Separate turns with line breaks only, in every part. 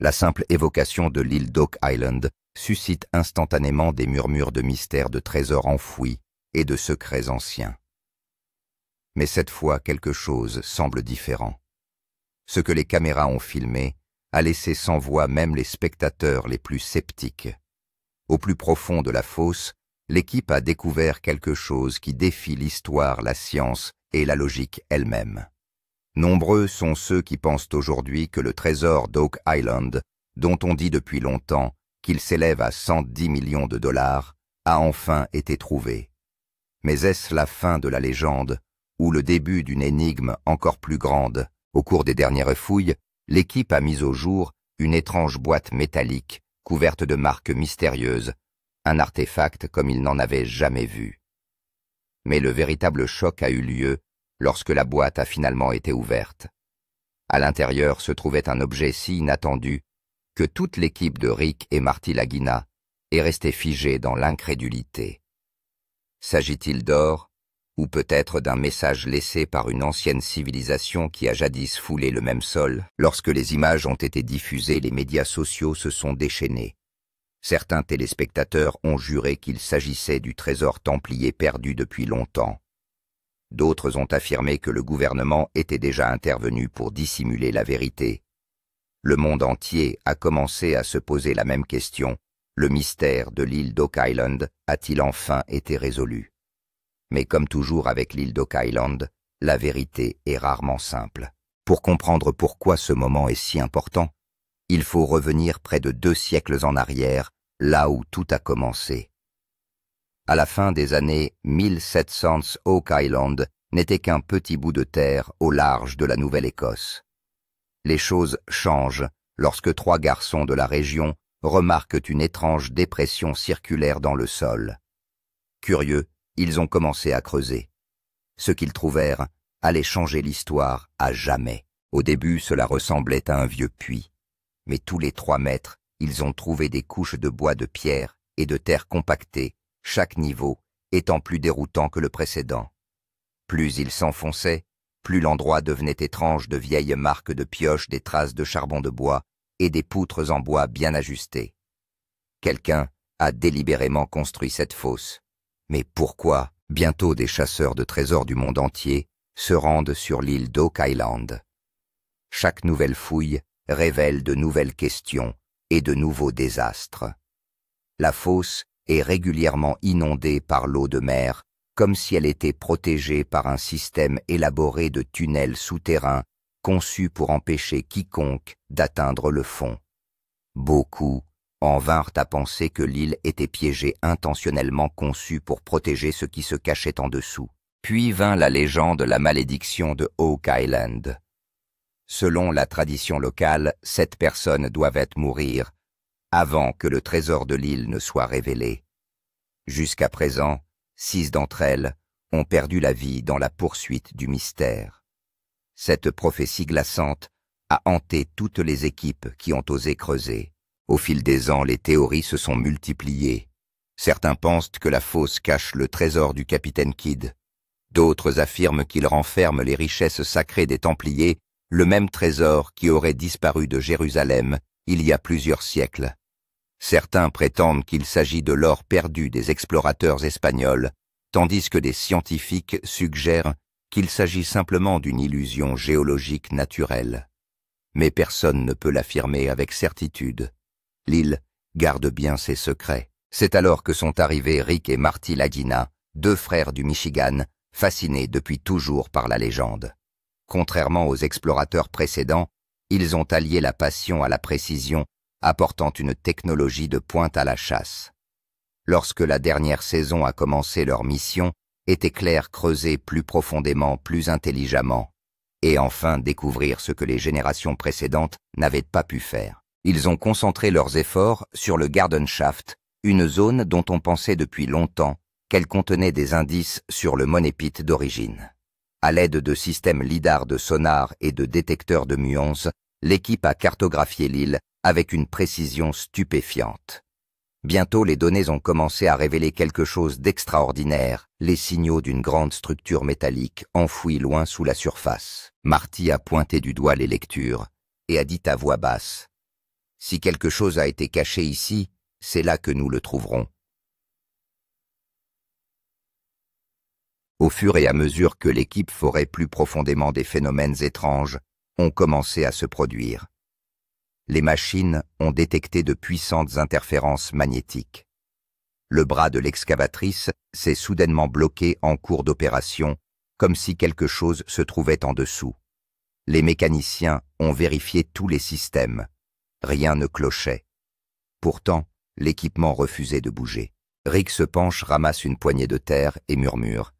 La simple évocation de l'île d'Oak Island suscite instantanément des murmures de mystères, de trésors enfouis et de secrets anciens. Mais cette fois, quelque chose semble différent. Ce que les caméras ont filmé a laissé sans voix même les spectateurs les plus sceptiques. Au plus profond de la fosse, l'équipe a découvert quelque chose qui défie l'histoire, la science et la logique elle-même. Nombreux sont ceux qui pensent aujourd'hui que le trésor d'Oak Island, dont on dit depuis longtemps qu'il s'élève à 110 millions de dollars, a enfin été trouvé. Mais est-ce la fin de la légende ou le début d'une énigme encore plus grande? Au cours des dernières fouilles, l'équipe a mis au jour une étrange boîte métallique couverte de marques mystérieuses, un artefact comme il n'en avait jamais vu. Mais le véritable choc a eu lieu lorsque la boîte a finalement été ouverte. À l'intérieur se trouvait un objet si inattendu que toute l'équipe de Rick et Marty Lagina est restée figée dans l'incrédulité. S'agit-il d'or, ou peut-être d'un message laissé par une ancienne civilisation qui a jadis foulé le même sol? Lorsque les images ont été diffusées, les médias sociaux se sont déchaînés. Certains téléspectateurs ont juré qu'il s'agissait du trésor templier perdu depuis longtemps. D'autres ont affirmé que le gouvernement était déjà intervenu pour dissimuler la vérité. Le monde entier a commencé à se poser la même question. Le mystère de l'île d'Oak Island a-t-il enfin été résolu? Mais comme toujours avec l'île d'Oak Island, la vérité est rarement simple. Pour comprendre pourquoi ce moment est si important, il faut revenir près de 2 siècles en arrière, là où tout a commencé. À la fin des années 1700, Oak Island n'était qu'un petit bout de terre au large de la Nouvelle-Écosse. Les choses changent lorsque 3 garçons de la région remarquent une étrange dépression circulaire dans le sol. Curieux, ils ont commencé à creuser. Ce qu'ils trouvèrent allait changer l'histoire à jamais. Au début, cela ressemblait à un vieux puits. Mais tous les 3 mètres, ils ont trouvé des couches de bois, de pierre et de terre compactées, chaque niveau étant plus déroutant que le précédent. Plus ils s'enfonçaient, plus l'endroit devenait étrange, de vieilles marques de pioches, des traces de charbon de bois et des poutres en bois bien ajustées. Quelqu'un a délibérément construit cette fosse. Mais pourquoi? Bientôt des chasseurs de trésors du monde entier se rendent sur l'île d'Oak Island. Chaque nouvelle fouille révèle de nouvelles questions et de nouveaux désastres. La fosse est régulièrement inondée par l'eau de mer, comme si elle était protégée par un système élaboré de tunnels souterrains conçus pour empêcher quiconque d'atteindre le fond. Beaucoup en vinrent à penser que l'île était piégée, intentionnellement conçue pour protéger ce qui se cachait en dessous. Puis vint la légende, la malédiction de Oak Island. Selon la tradition locale, 7 personnes doivent mourir avant que le trésor de l'île ne soit révélé. Jusqu'à présent, 6 d'entre elles ont perdu la vie dans la poursuite du mystère. Cette prophétie glaçante a hanté toutes les équipes qui ont osé creuser. Au fil des ans, les théories se sont multipliées. Certains pensent que la fosse cache le trésor du capitaine Kidd. D'autres affirment qu'il renferme les richesses sacrées des Templiers, le même trésor qui aurait disparu de Jérusalem il y a plusieurs siècles. Certains prétendent qu'il s'agit de l'or perdu des explorateurs espagnols, tandis que des scientifiques suggèrent qu'il s'agit simplement d'une illusion géologique naturelle. Mais personne ne peut l'affirmer avec certitude. L'île garde bien ses secrets. C'est alors que sont arrivés Rick et Marty Lagina, 2 frères du Michigan, fascinés depuis toujours par la légende. Contrairement aux explorateurs précédents, ils ont allié la passion à la précision, apportant une technologie de pointe à la chasse. Lorsque la dernière saison a commencé, leur mission était claire: creuser plus profondément, plus intelligemment, et enfin découvrir ce que les générations précédentes n'avaient pas pu faire. Ils ont concentré leurs efforts sur le Garden Shaft, une zone dont on pensait depuis longtemps qu'elle contenait des indices sur le monépite d'origine. À l'aide de systèmes lidar, de sonar et de détecteurs de muons, l'équipe a cartographié l'île avec une précision stupéfiante. Bientôt, les données ont commencé à révéler quelque chose d'extraordinaire, les signaux d'une grande structure métallique enfouie loin sous la surface. Marty a pointé du doigt les lectures et a dit à voix basse: « Si quelque chose a été caché ici, c'est là que nous le trouverons. Au fur et à mesure que l'équipe forait plus profondément des phénomènes étranges, ont commencé à se produire. Les machines ont détecté de puissantes interférences magnétiques. Le bras de l'excavatrice s'est soudainement bloqué en cours d'opération, comme si quelque chose se trouvait en dessous. Les mécaniciens ont vérifié tous les systèmes. Rien ne clochait. Pourtant, l'équipement refusait de bouger. Rick se penche, ramasse une poignée de terre et murmure.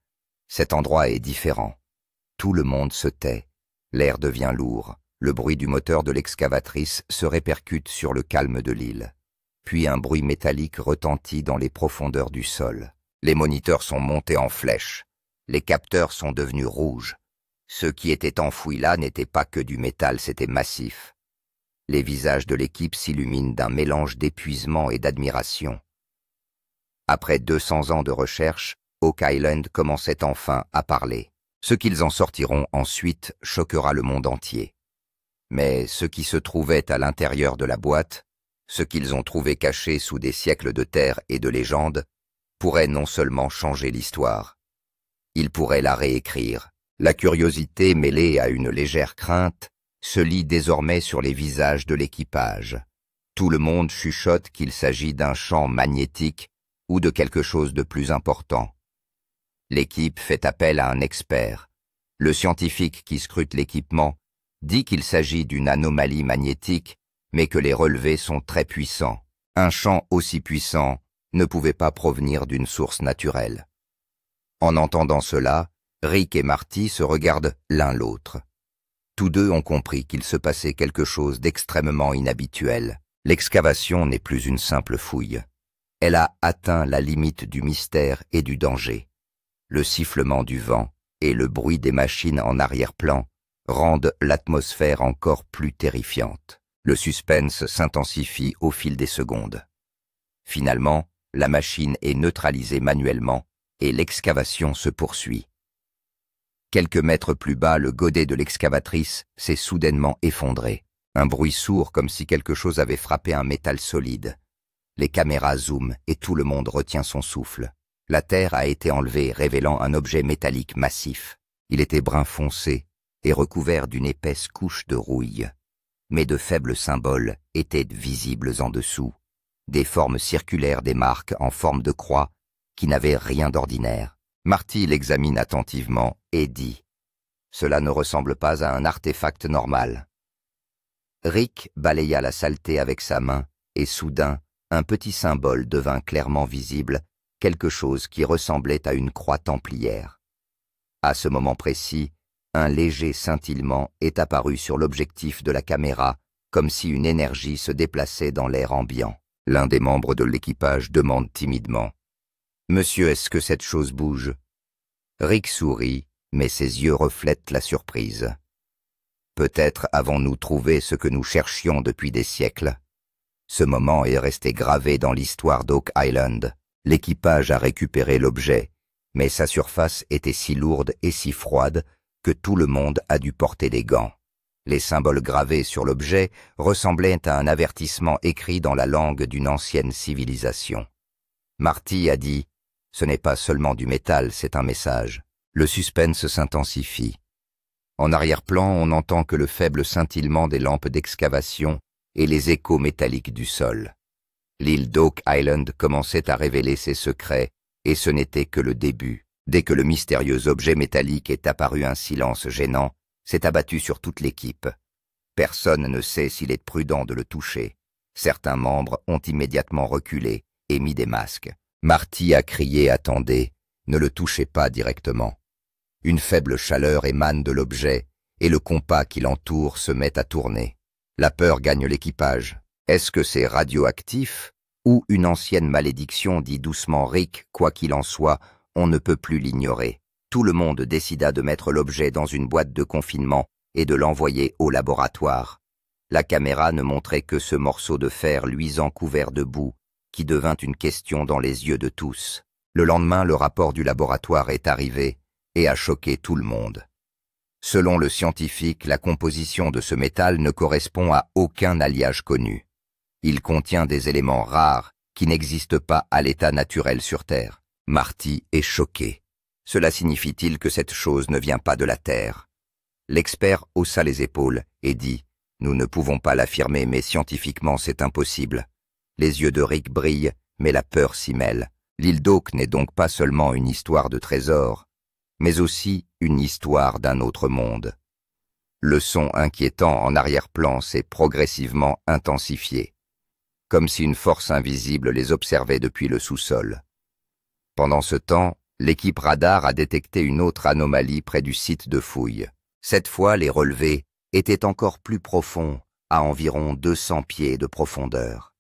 Cet endroit est différent. Tout le monde se tait. L'air devient lourd. Le bruit du moteur de l'excavatrice se répercute sur le calme de l'île. Puis un bruit métallique retentit dans les profondeurs du sol. Les moniteurs sont montés en flèche. Les capteurs sont devenus rouges. Ce qui était enfoui là n'était pas que du métal, c'était massif. Les visages de l'équipe s'illuminent d'un mélange d'épuisement et d'admiration. Après 200 ans de recherche, Oak Island commençait enfin à parler. Ce qu'ils en sortiront ensuite choquera le monde entier. Mais ce qui se trouvait à l'intérieur de la boîte, ce qu'ils ont trouvé caché sous des siècles de terre et de légendes, pourrait non seulement changer l'histoire. Ils pourraient la réécrire. La curiosité mêlée à une légère crainte se lit désormais sur les visages de l'équipage. Tout le monde chuchote qu'il s'agit d'un champ magnétique ou de quelque chose de plus important. L'équipe fait appel à un expert. Le scientifique qui scrute l'équipement dit qu'il s'agit d'une anomalie magnétique, mais que les relevés sont très puissants. Un champ aussi puissant ne pouvait pas provenir d'une source naturelle. En entendant cela, Rick et Marty se regardent l'un l'autre. Tous deux ont compris qu'il se passait quelque chose d'extrêmement inhabituel. L'excavation n'est plus une simple fouille. Elle a atteint la limite du mystère et du danger. Le sifflement du vent et le bruit des machines en arrière-plan rendent l'atmosphère encore plus terrifiante. Le suspense s'intensifie au fil des secondes. Finalement, la machine est neutralisée manuellement et l'excavation se poursuit. Quelques mètres plus bas, le godet de l'excavatrice s'est soudainement effondré. Un bruit sourd comme si quelque chose avait frappé un métal solide. Les caméras zooment et tout le monde retient son souffle. La terre a été enlevée, révélant un objet métallique massif. Il était brun foncé et recouvert d'une épaisse couche de rouille. Mais de faibles symboles étaient visibles en dessous. Des formes circulaires des marques en forme de croix qui n'avaient rien d'ordinaire. Marty l'examine attentivement et dit « Cela ne ressemble pas à un artefact normal. » Rick balaya la saleté avec sa main et soudain, un petit symbole devint clairement visible, quelque chose qui ressemblait à une croix templière. À ce moment précis, un léger scintillement est apparu sur l'objectif de la caméra, comme si une énergie se déplaçait dans l'air ambiant. L'un des membres de l'équipage demande timidement « Monsieur, est-ce que cette chose bouge ?» Rick sourit, mais ses yeux reflètent la surprise. « Peut-être avons-nous trouvé ce que nous cherchions depuis des siècles. » Ce moment est resté gravé dans l'histoire d'Oak Island. L'équipage a récupéré l'objet, mais sa surface était si lourde et si froide que tout le monde a dû porter des gants. Les symboles gravés sur l'objet ressemblaient à un avertissement écrit dans la langue d'une ancienne civilisation. Marty a dit « Ce n'est pas seulement du métal, c'est un message. » Le suspense s'intensifie. En arrière-plan, on n'entend que le faible scintillement des lampes d'excavation et les échos métalliques du sol. L'île d'Oak Island commençait à révéler ses secrets, et ce n'était que le début. Dès que le mystérieux objet métallique est apparu, un silence gênant s'est abattu sur toute l'équipe. Personne ne sait s'il est prudent de le toucher. Certains membres ont immédiatement reculé et mis des masques. Marty a crié « Attendez, ne le touchez pas directement ». Une faible chaleur émane de l'objet et le compas qui l'entoure se met à tourner. La peur gagne l'équipage. Est-ce que c'est radioactif ou une ancienne malédiction, dit doucement Rick, quoi qu'il en soit, on ne peut plus l'ignorer. Tout le monde décida de mettre l'objet dans une boîte de confinement et de l'envoyer au laboratoire. La caméra ne montrait que ce morceau de fer luisant couvert de boue qui devint une question dans les yeux de tous. Le lendemain, le rapport du laboratoire est arrivé et a choqué tout le monde. Selon le scientifique, la composition de ce métal ne correspond à aucun alliage connu. Il contient des éléments rares qui n'existent pas à l'état naturel sur Terre. Marty est choqué. Cela signifie-t-il que cette chose ne vient pas de la Terre? L'expert haussa les épaules et dit « Nous ne pouvons pas l'affirmer, mais scientifiquement c'est impossible. » Les yeux de Rick brillent, mais la peur s'y mêle. L'île d'Oak n'est donc pas seulement une histoire de trésors, mais aussi une histoire d'un autre monde. Le son inquiétant en arrière-plan s'est progressivement intensifié, comme si une force invisible les observait depuis le sous-sol. Pendant ce temps, l'équipe radar a détecté une autre anomalie près du site de fouille. Cette fois, les relevés étaient encore plus profonds, à environ 200 pieds de profondeur.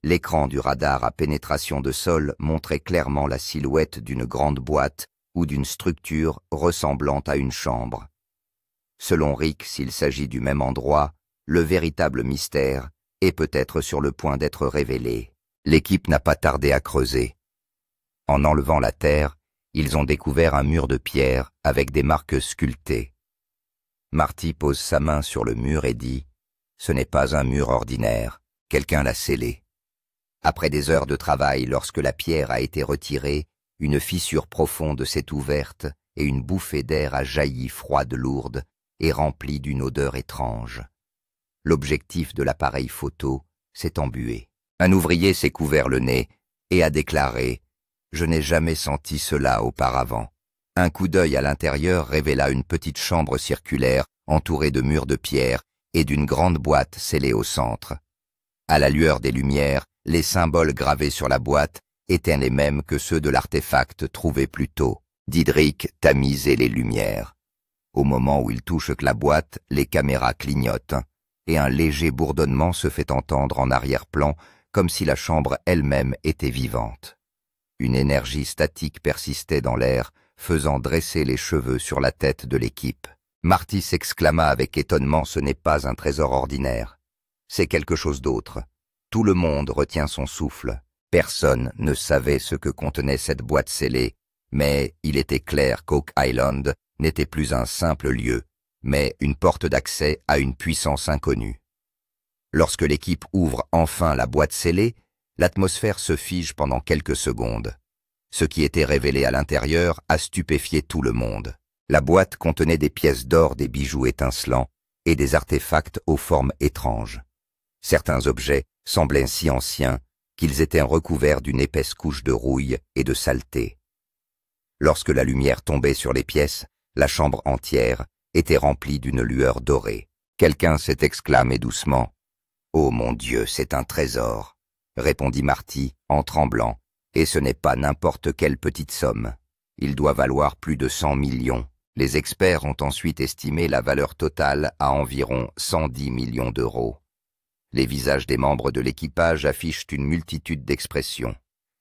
L'écran du radar à pénétration de sol montrait clairement la silhouette d'une grande boîte ou d'une structure ressemblant à une chambre. Selon Rick, s'il s'agit du même endroit, le véritable mystère est peut-être sur le point d'être révélé. L'équipe n'a pas tardé à creuser. En enlevant la terre, ils ont découvert un mur de pierre avec des marques sculptées. Marty pose sa main sur le mur et dit « Ce n'est pas un mur ordinaire, quelqu'un l'a scellé. » Après des heures de travail, lorsque la pierre a été retirée, une fissure profonde s'est ouverte et une bouffée d'air a jailli froide, lourde et remplie d'une odeur étrange. L'objectif de l'appareil photo s'est embué. Un ouvrier s'est couvert le nez et a déclaré « Je n'ai jamais senti cela auparavant ». Un coup d'œil à l'intérieur révéla une petite chambre circulaire entourée de murs de pierre et d'une grande boîte scellée au centre. À la lueur des lumières, les symboles gravés sur la boîte étaient les mêmes que ceux de l'artefact trouvé plus tôt. Diedrich tamisait les lumières. Au moment où il touche la boîte, les caméras clignotent et un léger bourdonnement se fait entendre en arrière-plan comme si la chambre elle-même était vivante. Une énergie statique persistait dans l'air, faisant dresser les cheveux sur la tête de l'équipe. Marty s'exclama avec étonnement « Ce n'est pas un trésor ordinaire. C'est quelque chose d'autre. » Tout le monde retient son souffle. Personne ne savait ce que contenait cette boîte scellée, mais il était clair qu'Oak Island n'était plus un simple lieu, mais une porte d'accès à une puissance inconnue. Lorsque l'équipe ouvre enfin la boîte scellée, l'atmosphère se fige pendant quelques secondes. Ce qui était révélé à l'intérieur a stupéfié tout le monde. La boîte contenait des pièces d'or, des bijoux étincelants et des artefacts aux formes étranges. Certains objets semblaient si anciens qu'ils étaient recouverts d'une épaisse couche de rouille et de saleté. Lorsque la lumière tombait sur les pièces, la chambre entière était remplie d'une lueur dorée. Quelqu'un s'est exclamé doucement « Oh mon Dieu, c'est un trésor !» répondit Marty en tremblant. Et ce n'est pas n'importe quelle petite somme. Il doit valoir plus de 100 millions. Les experts ont ensuite estimé la valeur totale à environ 110 millions d'euros. Les visages des membres de l'équipage affichent une multitude d'expressions.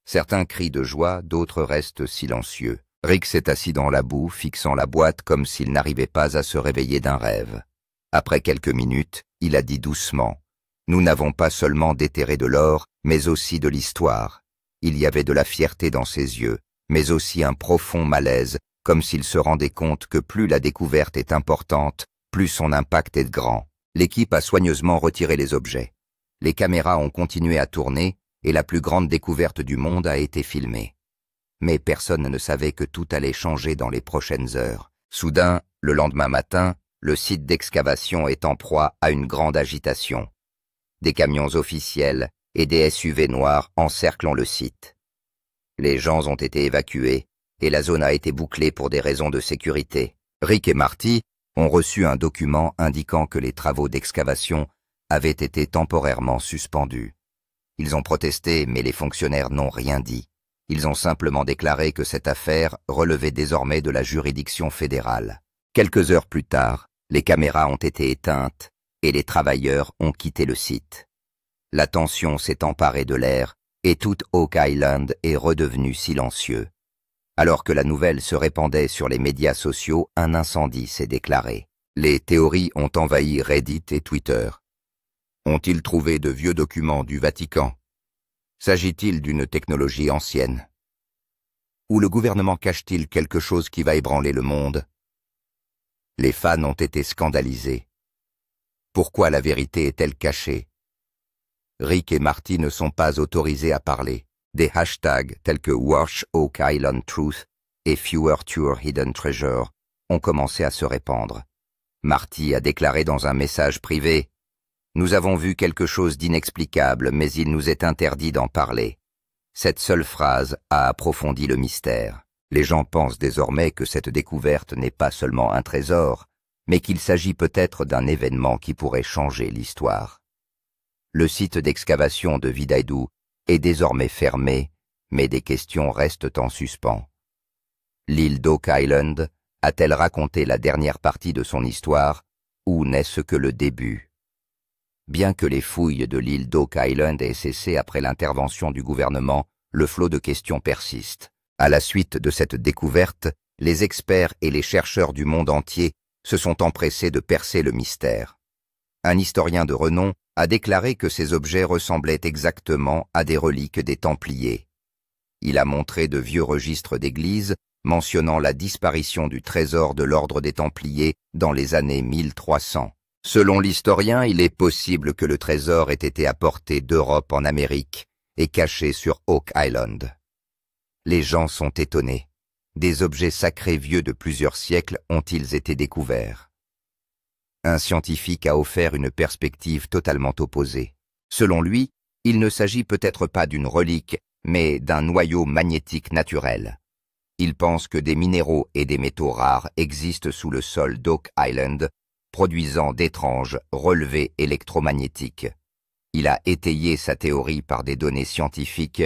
Certains crient de joie, d'autres restent silencieux. Rick s'est assis dans la boue, fixant la boîte comme s'il n'arrivait pas à se réveiller d'un rêve. Après quelques minutes, il a dit doucement « Nous n'avons pas seulement déterré de l'or, mais aussi de l'histoire. » Il y avait de la fierté dans ses yeux, mais aussi un profond malaise, comme s'il se rendait compte que plus la découverte est importante, plus son impact est grand. L'équipe a soigneusement retiré les objets. Les caméras ont continué à tourner et la plus grande découverte du monde a été filmée. Mais personne ne savait que tout allait changer dans les prochaines heures. Soudain, le lendemain matin, le site d'excavation est en proie à une grande agitation. Des camions officiels et des SUV noirs encerclant le site. Les gens ont été évacués et la zone a été bouclée pour des raisons de sécurité. Rick et Marty ont reçu un document indiquant que les travaux d'excavation avaient été temporairement suspendus. Ils ont protesté, mais les fonctionnaires n'ont rien dit. Ils ont simplement déclaré que cette affaire relevait désormais de la juridiction fédérale. Quelques heures plus tard, les caméras ont été éteintes et les travailleurs ont quitté le site. La tension s'est emparée de l'air et tout Oak Island est redevenu silencieux. Alors que la nouvelle se répandait sur les médias sociaux, un incendie s'est déclaré. Les théories ont envahi Reddit et Twitter. Ont-ils trouvé de vieux documents du Vatican? S'agit-il d'une technologie ancienne? Ou le gouvernement cache-t-il quelque chose qui va ébranler le monde? Les fans ont été scandalisés. Pourquoi la vérité est-elle cachée? Rick et Marty ne sont pas autorisés à parler. Des hashtags tels que Wash Oak Island Truth et Fewer Tour Hidden Treasure ont commencé à se répandre. Marty a déclaré dans un message privé « Nous avons vu quelque chose d'inexplicable, mais il nous est interdit d'en parler. » Cette seule phrase a approfondi le mystère. Les gens pensent désormais que cette découverte n'est pas seulement un trésor, mais qu'il s'agit peut-être d'un événement qui pourrait changer l'histoire. Le site d'excavation de Vidaidu est désormais fermé, mais des questions restent en suspens. L'île d'Oak Island a-t-elle raconté la dernière partie de son histoire, ou n'est-ce que le début? Bien que les fouilles de l'île d'Oak Island aient cessé après l'intervention du gouvernement, le flot de questions persiste. À la suite de cette découverte, les experts et les chercheurs du monde entier se sont empressés de percer le mystère. Un historien de renom a déclaré que ces objets ressemblaient exactement à des reliques des Templiers. Il a montré de vieux registres d'églises mentionnant la disparition du trésor de l'ordre des Templiers dans les années 1300. Selon l'historien, il est possible que le trésor ait été apporté d'Europe en Amérique et caché sur Oak Island. Les gens sont étonnés. Des objets sacrés vieux de plusieurs siècles ont-ils été découverts? Un scientifique a offert une perspective totalement opposée. Selon lui, il ne s'agit peut-être pas d'une relique, mais d'un noyau magnétique naturel. Il pense que des minéraux et des métaux rares existent sous le sol d'Oak Island, produisant d'étranges relevés électromagnétiques. Il a étayé sa théorie par des données scientifiques,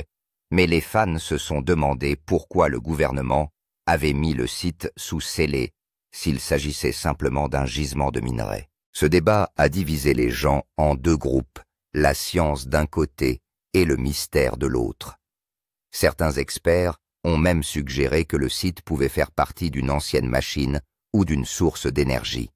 mais les fans se sont demandé pourquoi le gouvernement avait mis le site sous scellé s'il s'agissait simplement d'un gisement de minerais. Ce débat a divisé les gens en deux groupes, la science d'un côté et le mystère de l'autre. Certains experts ont même suggéré que le site pouvait faire partie d'une ancienne machine ou d'une source d'énergie.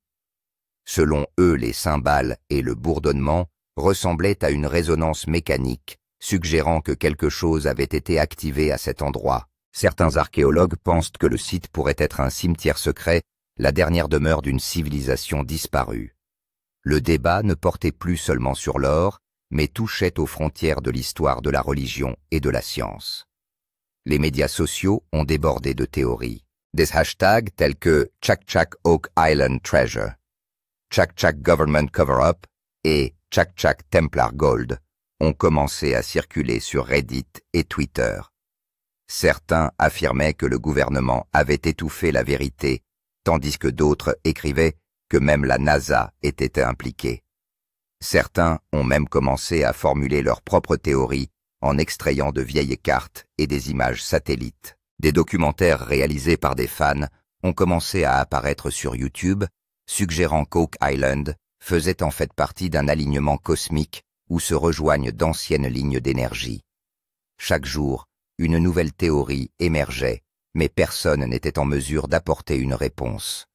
Selon eux, les cymbales et le bourdonnement ressemblaient à une résonance mécanique, suggérant que quelque chose avait été activé à cet endroit. Certains archéologues pensent que le site pourrait être un cimetière secret, la dernière demeure d'une civilisation disparue. Le débat ne portait plus seulement sur l'or, mais touchait aux frontières de l'histoire de la religion et de la science. Les médias sociaux ont débordé de théories. Des hashtags tels que Chak Chak Oak Island Treasure, Chak Chak Government Cover-Up et Chak Chak Templar Gold ont commencé à circuler sur Reddit et Twitter. Certains affirmaient que le gouvernement avait étouffé la vérité, tandis que d'autres écrivaient que même la NASA était impliquée. Certains ont même commencé à formuler leurs propres théories en extrayant de vieilles cartes et des images satellites. Des documentaires réalisés par des fans ont commencé à apparaître sur YouTube, suggérant qu'Oak Island faisait en fait partie d'un alignement cosmique où se rejoignent d'anciennes lignes d'énergie. Chaque jour, une nouvelle théorie émergeait, mais personne n'était en mesure d'apporter une réponse.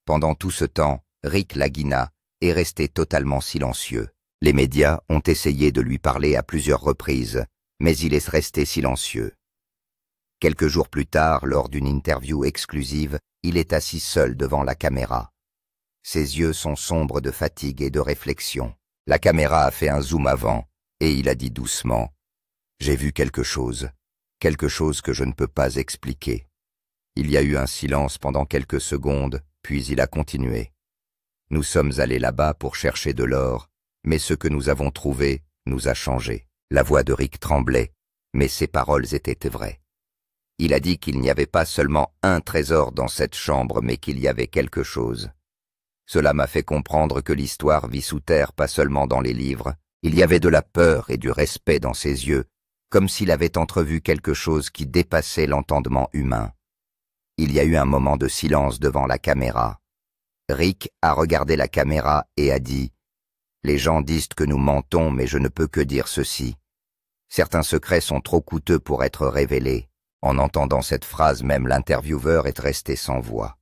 Pendant tout ce temps, Rick Lagina est resté totalement silencieux. Les médias ont essayé de lui parler à plusieurs reprises, mais il est resté silencieux. Quelques jours plus tard, lors d'une interview exclusive, il est assis seul devant la caméra. Ses yeux sont sombres de fatigue et de réflexion. La caméra a fait un zoom avant, et il a dit doucement « J'ai vu quelque chose que je ne peux pas expliquer. » Il y a eu un silence pendant quelques secondes, puis il a continué. « Nous sommes allés là-bas pour chercher de l'or, mais ce que nous avons trouvé nous a changés. » La voix de Rick tremblait, mais ses paroles étaient vraies. Il a dit qu'il n'y avait pas seulement un trésor dans cette chambre, mais qu'il y avait quelque chose. Cela m'a fait comprendre que l'histoire vit sous terre, pas seulement dans les livres. Il y avait de la peur et du respect dans ses yeux, comme s'il avait entrevu quelque chose qui dépassait l'entendement humain. Il y a eu un moment de silence devant la caméra. Rick a regardé la caméra et a dit « Les gens disent que nous mentons, mais je ne peux que dire ceci. Certains secrets sont trop coûteux pour être révélés. » En entendant cette phrase, même l'intervieweur est resté sans voix.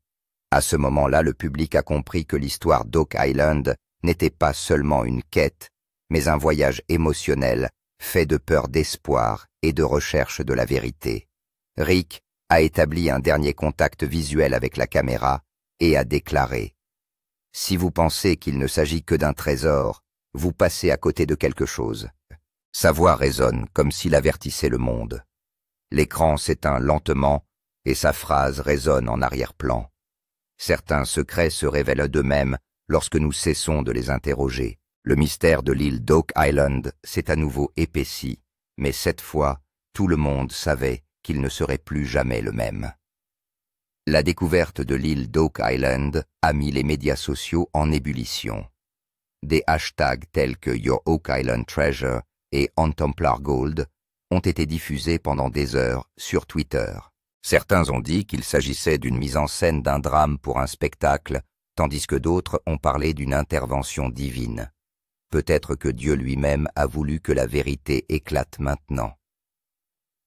À ce moment-là, le public a compris que l'histoire d'Oak Island n'était pas seulement une quête, mais un voyage émotionnel, fait de peur d'espoir et de recherche de la vérité. Rick a établi un dernier contact visuel avec la caméra et a déclaré « Si vous pensez qu'il ne s'agit que d'un trésor, vous passez à côté de quelque chose. Sa voix résonne comme s'il avertissait le monde. L'écran s'éteint lentement et sa phrase résonne en arrière-plan. Certains secrets se révèlent d'eux-mêmes lorsque nous cessons de les interroger. Le mystère de l'île d'Oak Island s'est à nouveau épaissi, mais cette fois, tout le monde savait qu'il ne serait plus jamais le même. La découverte de l'île d'Oak Island a mis les médias sociaux en ébullition. Des hashtags tels que Your Oak Island Treasure et On Templar Gold ont été diffusés pendant des heures sur Twitter. Certains ont dit qu'il s'agissait d'une mise en scène d'un drame pour un spectacle, tandis que d'autres ont parlé d'une intervention divine. Peut-être que Dieu lui-même a voulu que la vérité éclate maintenant.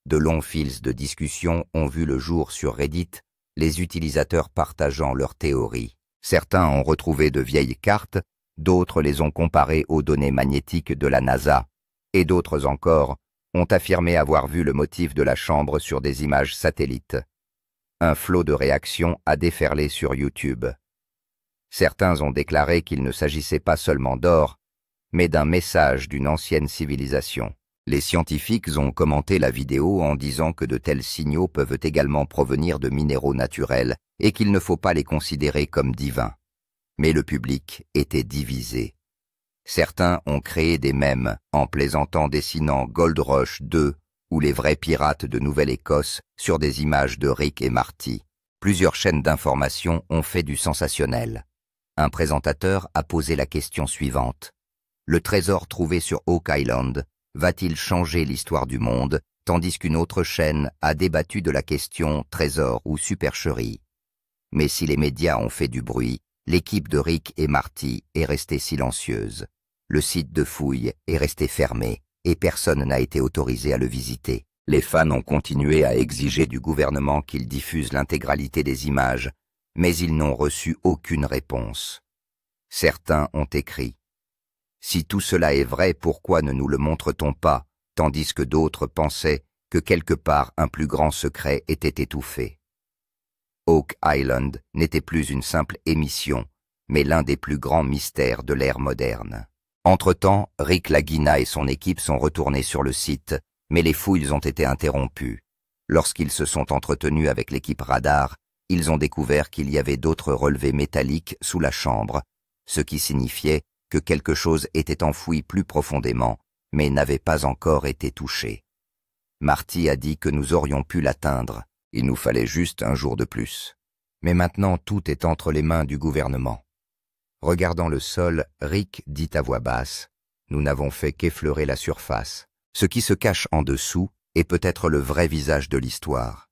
De longs fils de discussion ont vu le jour sur Reddit, les utilisateurs partageant leurs théories. Certains ont retrouvé de vieilles cartes, d'autres les ont comparées aux données magnétiques de la NASA, et d'autres encore ont affirmé avoir vu le motif de la chambre sur des images satellites. Un flot de réactions a déferlé sur YouTube. Certains ont déclaré qu'il ne s'agissait pas seulement d'or, mais d'un message d'une ancienne civilisation. Les scientifiques ont commenté la vidéo en disant que de tels signaux peuvent également provenir de minéraux naturels et qu'il ne faut pas les considérer comme divins. Mais le public était divisé. Certains ont créé des mèmes en plaisantant dessinant Gold Rush 2 ou les vrais pirates de Nouvelle-Écosse sur des images de Rick et Marty. Plusieurs chaînes d'information ont fait du sensationnel. Un présentateur a posé la question suivante. Le trésor trouvé sur Oak Island va-t-il changer l'histoire du monde, tandis qu'une autre chaîne a débattu de la question trésor ou supercherie. Mais si les médias ont fait du bruit, l'équipe de Rick et Marty est restée silencieuse. Le site de fouille est resté fermé et personne n'a été autorisé à le visiter. Les fans ont continué à exiger du gouvernement qu'il diffuse l'intégralité des images, mais ils n'ont reçu aucune réponse. Certains ont écrit « Si tout cela est vrai, pourquoi ne nous le montre-t-on pas ?» tandis que d'autres pensaient que quelque part un plus grand secret était étouffé. Oak Island n'était plus une simple émission, mais l'un des plus grands mystères de l'ère moderne. Entre-temps, Rick Lagina et son équipe sont retournés sur le site, mais les fouilles ont été interrompues. Lorsqu'ils se sont entretenus avec l'équipe radar, ils ont découvert qu'il y avait d'autres relevés métalliques sous la chambre, ce qui signifiait que quelque chose était enfoui plus profondément, mais n'avait pas encore été touché. Marty a dit que nous aurions pu l'atteindre. Il nous fallait juste un jour de plus. Mais maintenant, tout est entre les mains du gouvernement. Regardant le sol, Rick dit à voix basse « Nous n'avons fait qu'effleurer la surface. Ce qui se cache en dessous est peut-être le vrai visage de l'histoire. »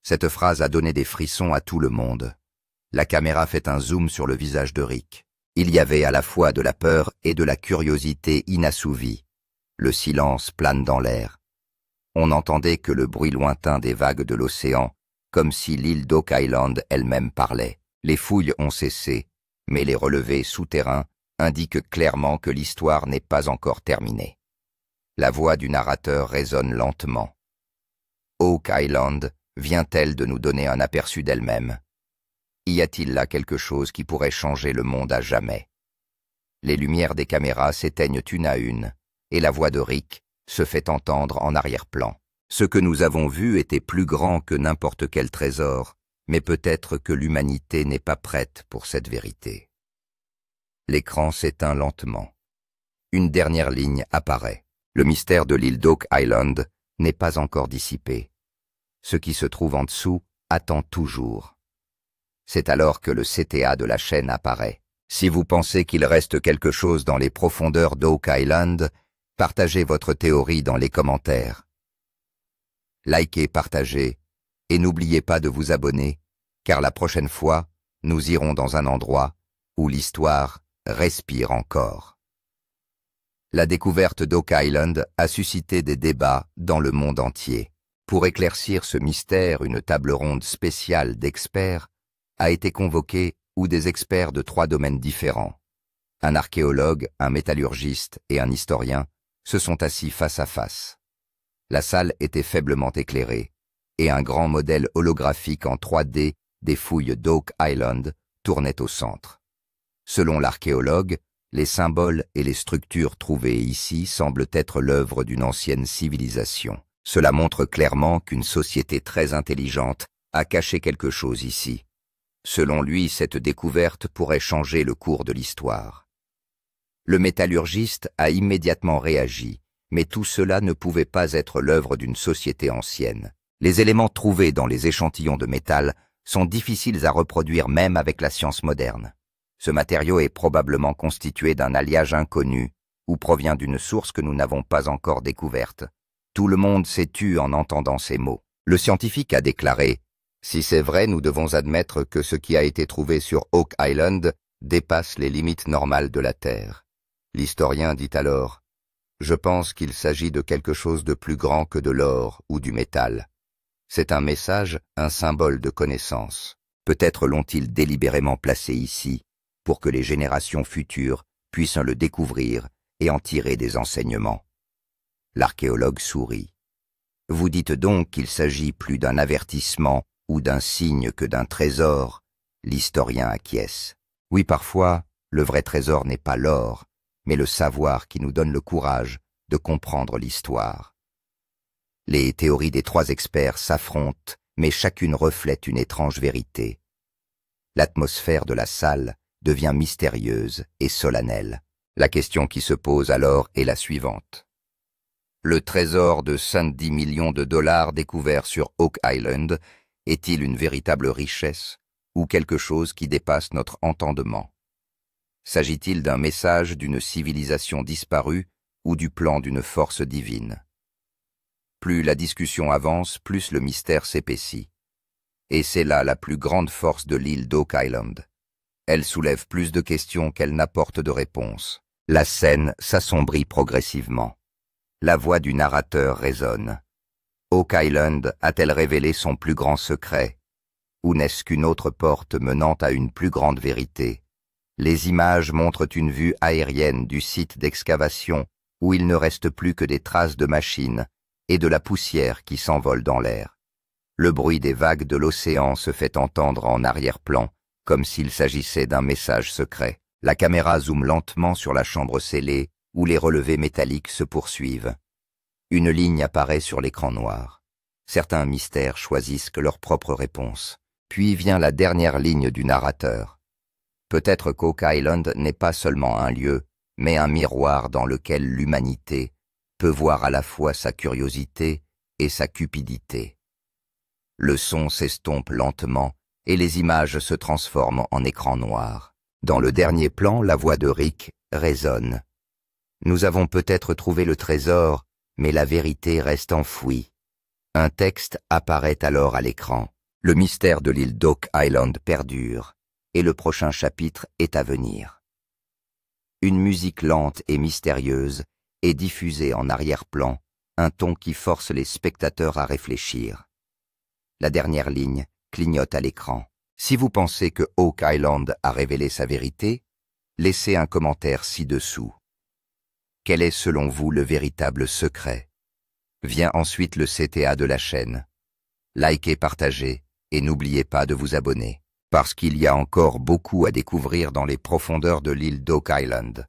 Cette phrase a donné des frissons à tout le monde. La caméra fait un zoom sur le visage de Rick. Il y avait à la fois de la peur et de la curiosité inassouvie. Le silence plane dans l'air. On n'entendait que le bruit lointain des vagues de l'océan, comme si l'île d'Oak Island elle-même parlait. Les fouilles ont cessé, mais les relevés souterrains indiquent clairement que l'histoire n'est pas encore terminée. La voix du narrateur résonne lentement. Oak Island vient-elle de nous donner un aperçu d'elle-même? Y a-t-il là quelque chose qui pourrait changer le monde à jamais? Les lumières des caméras s'éteignent une à une, et la voix de Rick se fait entendre en arrière-plan. Ce que nous avons vu était plus grand que n'importe quel trésor, mais peut-être que l'humanité n'est pas prête pour cette vérité. L'écran s'éteint lentement. Une dernière ligne apparaît. Le mystère de l'île d'Oak Island n'est pas encore dissipé. Ce qui se trouve en dessous attend toujours. C'est alors que le CTA de la chaîne apparaît. Si vous pensez qu'il reste quelque chose dans les profondeurs d'Oak Island, partagez votre théorie dans les commentaires. Likez, partagez, et n'oubliez pas de vous abonner, car la prochaine fois, nous irons dans un endroit où l'histoire respire encore. La découverte d'Oak Island a suscité des débats dans le monde entier. Pour éclaircir ce mystère, une table ronde spéciale d'experts a été convoquée où des experts de 3 domaines différents, un archéologue, un métallurgiste et un historien, se sont assis face à face. La salle était faiblement éclairée et un grand modèle holographique en 3D des fouilles d'Oak Island tournait au centre. Selon l'archéologue, Les symboles et les structures trouvées ici semblent être l'œuvre d'une ancienne civilisation. Cela montre clairement qu'une société très intelligente a caché quelque chose ici. Selon lui, cette découverte pourrait changer le cours de l'histoire. Le métallurgiste a immédiatement réagi, mais tout cela ne pouvait pas être l'œuvre d'une société ancienne. Les éléments trouvés dans les échantillons de métal sont difficiles à reproduire même avec la science moderne. Ce matériau est probablement constitué d'un alliage inconnu ou provient d'une source que nous n'avons pas encore découverte. Tout le monde s'est tu en entendant ces mots. Le scientifique a déclaré « Si c'est vrai, nous devons admettre que ce qui a été trouvé sur Oak Island dépasse les limites normales de la Terre. » L'historien dit alors « Je pense qu'il s'agit de quelque chose de plus grand que de l'or ou du métal. C'est un message, un symbole de connaissance. Peut-être l'ont-ils délibérément placé ici pour que les générations futures puissent le découvrir et en tirer des enseignements. » L'archéologue sourit. « Vous dites donc qu'il s'agit plus d'un avertissement ou d'un signe que d'un trésor ?» L'historien acquiesce. « Oui, parfois, le vrai trésor n'est pas l'or, mais le savoir qui nous donne le courage de comprendre l'histoire. » Les théories des trois experts s'affrontent, mais chacune reflète une étrange vérité. L'atmosphère de la salle devient mystérieuse et solennelle. La question qui se pose alors est la suivante. Le trésor de 110 millions de dollars découvert sur Oak Island est-il une véritable richesse ou quelque chose qui dépasse notre entendement? S'agit-il d'un message d'une civilisation disparue ou du plan d'une force divine? Plus la discussion avance, plus le mystère s'épaissit. Et c'est là la plus grande force de l'île d'Oak Island. Elle soulève plus de questions qu'elle n'apporte de réponses. La scène s'assombrit progressivement. La voix du narrateur résonne. Oak Island a-t-elle révélé son plus grand secret? Ou n'est-ce qu'une autre porte menant à une plus grande vérité? Les images montrent une vue aérienne du site d'excavation où il ne reste plus que des traces de machines et de la poussière qui s'envole dans l'air. Le bruit des vagues de l'océan se fait entendre en arrière-plan, comme s'il s'agissait d'un message secret. La caméra zoome lentement sur la chambre scellée où les relevés métalliques se poursuivent. Une ligne apparaît sur l'écran noir. Certains mystères choisissent que leur propre réponse. Puis vient la dernière ligne du narrateur. Peut-être qu'Oak Island n'est pas seulement un lieu, mais un miroir dans lequel l'humanité peut voir à la fois sa curiosité et sa cupidité. Le son s'estompe lentement et les images se transforment en écran noir. Dans le dernier plan, la voix de Rick résonne. Nous avons peut-être trouvé le trésor, mais la vérité reste enfouie. Un texte apparaît alors à l'écran. Le mystère de l'île d'Oak Island perdure, et le prochain chapitre est à venir. Une musique lente et mystérieuse est diffusée en arrière-plan, un ton qui force les spectateurs à réfléchir. La dernière ligne clignote à l'écran. Si vous pensez que Oak Island a révélé sa vérité, laissez un commentaire ci-dessous. Quel est selon vous le véritable secret? Vient ensuite le CTA de la chaîne. Likez, partagez et n'oubliez pas de vous abonner, parce qu'il y a encore beaucoup à découvrir dans les profondeurs de l'île d'Oak Island.